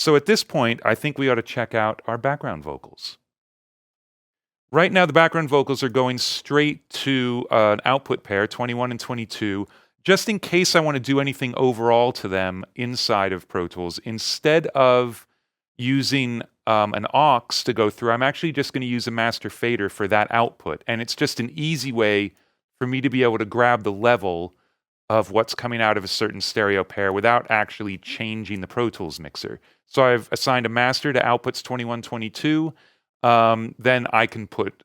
So at this point, I think we ought to check out our background vocals. Right now, the background vocals are going straight to an output pair, 21 and 22, just in case I want to do anything overall to them inside of Pro Tools. Instead of using an aux to go through, I'm actually just going to use a master fader for that output. And it's just an easy way for me to be able to grab the level of what's coming out of a certain stereo pair without actually changing the Pro Tools mixer. So I've assigned a master to outputs 21, 22. Then I can put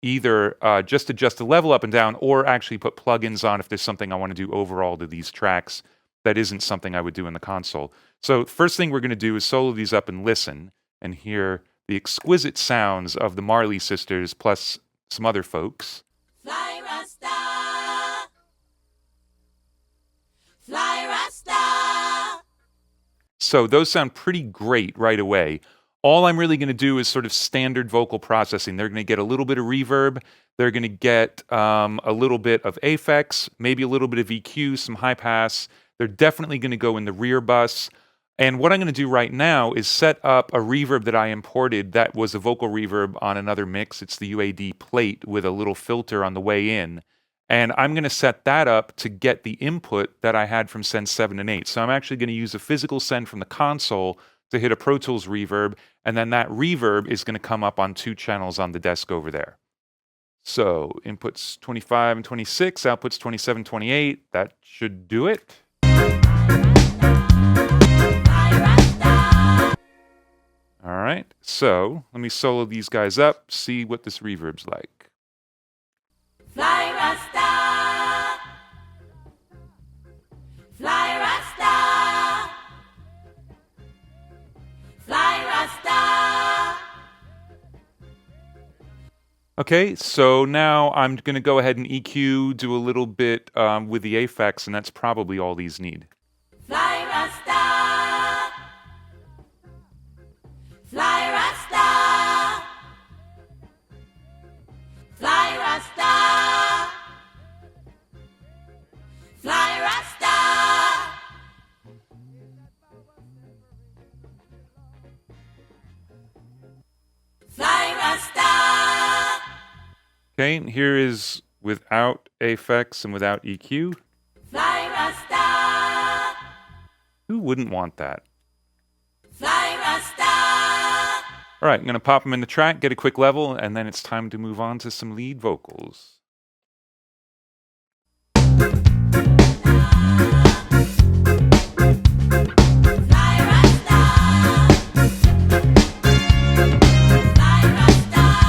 either just adjust the level up and down or actually put plugins on if there's something I want to do overall to these tracks that isn't something I would do in the console. So first thing we're going to do is solo these up and listen and hear the exquisite sounds of the Marley sisters plus some other folks. Fly Rasta, Fly Rasta. So those sound pretty great right away. All I'm really going to do is sort of standard vocal processing. They're going to get a little bit of reverb. They're going to get a little bit of effects, maybe a little bit of EQ, some high pass. They're definitely going to go in the rear bus. And what I'm going to do right now is set up a reverb that I imported that was a vocal reverb on another mix. It's the UAD plate with a little filter on the way in. And I'm going to set that up to get the input that I had from Send 7 and 8. So I'm actually going to use a physical send from the console to hit a Pro Tools reverb, and then that reverb is going to come up on 2 channels on the desk over there. So inputs 25 and 26, outputs 27, 28. That should do it. All right, so let me solo these guys up, see what this reverb's like. Fly Rasta, Fly Rasta, Fly Rasta. Okay, so now I'm going to go ahead and EQ, do a little bit with the effects, and that's probably all these need. Fly Rasta, Fly Rasta, Fly Rasta, Fly Rasta. Fly Rasta. Okay, and here is without effects and without EQ. Fly Rasta, Who wouldn't want that? Fly Rasta. All right, I'm going to pop them in the track, get a quick level, and then it's time to move on to some lead vocals. Fly Rasta, Fly Rasta, Fly Rasta.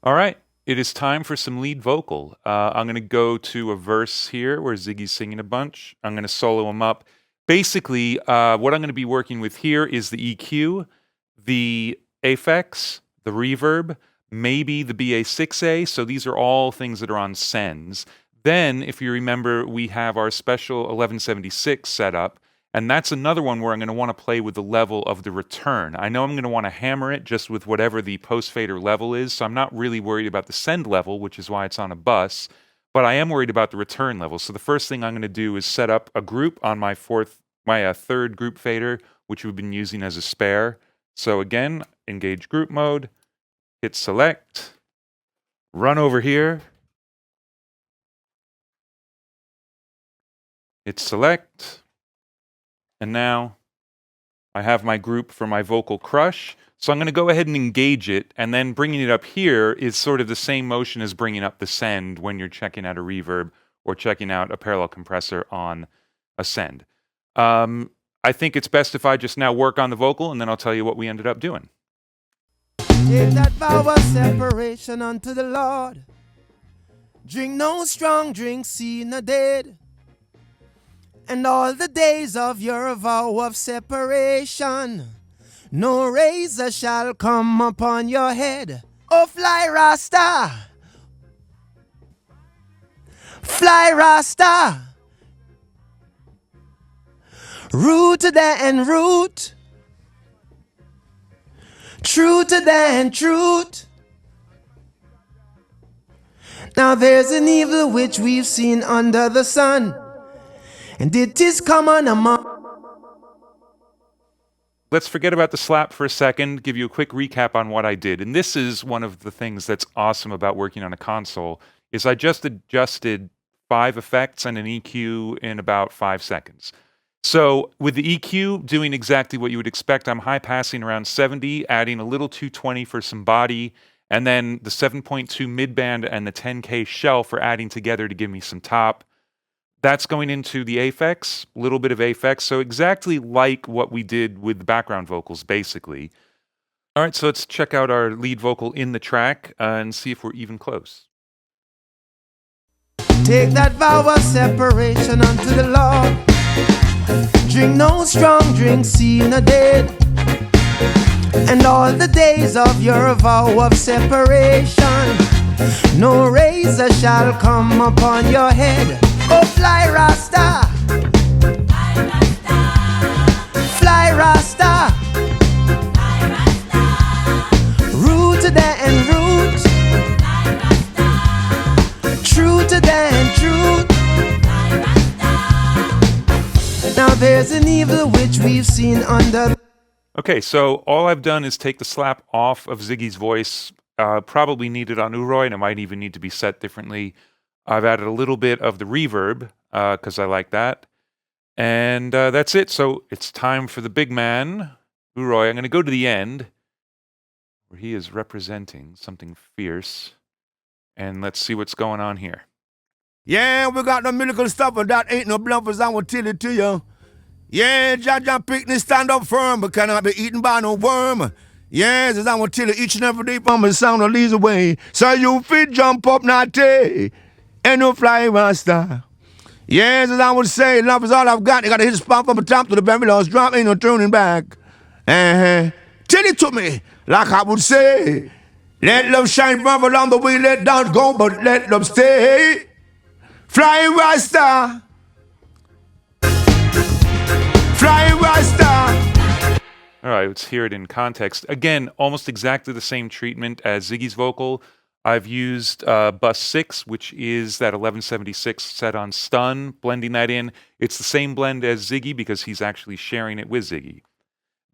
All right, it is time for some lead vocal. I'm going to go to a verse here where Ziggy's singing a bunch. I'm going to solo him up. Basically, what I'm going to be working with here is the EQ, the effects, the reverb, maybe the BA6A. So these are all things that are on sends. Then, if you remember, we have our special 1176 set up. And that's another one where I'm going to want to play with the level of the return. I know I'm going to want to hammer it just with whatever the post-fader level is, so I'm not really worried about the send level, which is why it's on a bus, but I am worried about the return level. So the first thing I'm going to do is set up a group on my third group fader, which we've been using as a spare. So again, engage group mode, hit select, run over here, hit select, and now I have my group for my vocal crush. So I'm going to go ahead and engage it, and then bringing it up here is sort of the same motion as bringing up the send when you're checking out a reverb or checking out a parallel compressor on a send. I think it's best if I just now work on the vocal, and then I'll tell you what we ended up doing. Take that vow of separation unto the Lord. Drink no strong drink, see no dead. And all the days of your vow of separation, no razor shall come upon your head. Oh, fly Rasta, fly Rasta, root to the end root, true to the end truth. Now there's an evil which we've seen under the sun, and it is common among. Let's forget about the slap for a second, give you a quick recap on what I did. And this is one of the things that's awesome about working on a console, is I just adjusted 5 effects and an EQ in about 5 seconds. So with the EQ, doing exactly what you would expect, I'm high passing around 70, adding a little 220 for some body, and then the 7.2 midband and the 10K shelf are adding together to give me some top. That's going into the Aphex, a little bit of Aphex, so exactly like what we did with the background vocals, basically. All right, so let's check out our lead vocal in the track and see if we're even close. Take that vow of separation unto the Lord. Drink no strong drink, see no dead. And all the days of your vow of separation, no razor shall come upon your head. Oh, fly Rasta, fly Rasta, root to the and root, true to the and truth. Now there's an evil which we've seen under. Okay, so all I've done is take the slap off of Ziggy's voice. Probably needed on Uroi, and it might even need to be set differently. I've added a little bit of the reverb because I like that. And that's it. So it's time for the big man, Uroi. I'm going to go to the end where he is representing something fierce. And let's see what's going on here. Yeah, we got the miracle stuff, but that ain't no bluffers, I will tell it to you. Yeah, Jaja picnic stand up firm, but cannot be eaten by no worm. Yes, as I will tell you each and every day from the sound of leads away. So you fit jump up natty, and no fly master. Yes, as I would say, love is all I've got. You gotta hit the spot from the top to the very last drop, ain't no turning back. Tell it to me, like I would say. Let love shine from along the way, let doubt go, but let love stay. Fly Rasta, fly Rasta. All right, let's hear it in context. Again, almost exactly the same treatment as Ziggy's vocal. I've used bus 6, which is that 1176 set on stun, blending that in. It's the same blend as Ziggy because he's actually sharing it with Ziggy.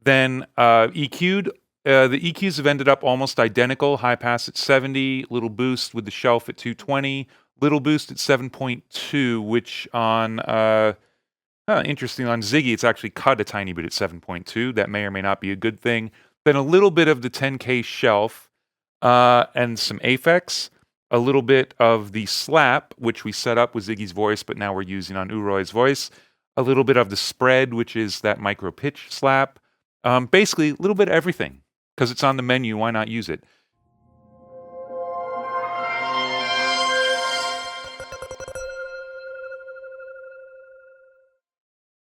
Then EQ'd. The EQs have ended up almost identical. High pass at 70, little boost with the shelf at 220, little boost at 7.2, which on, interesting, on Ziggy, it's actually cut a tiny bit at 7.2. That may or may not be a good thing. Then a little bit of the 10K shelf and some Aphex, a little bit of the slap, which we set up with Ziggy's voice, but now we're using on Uroi's voice, a little bit of the spread, which is that micro pitch slap. Basically, a little bit of everything. Because it's on the menu, why not use it?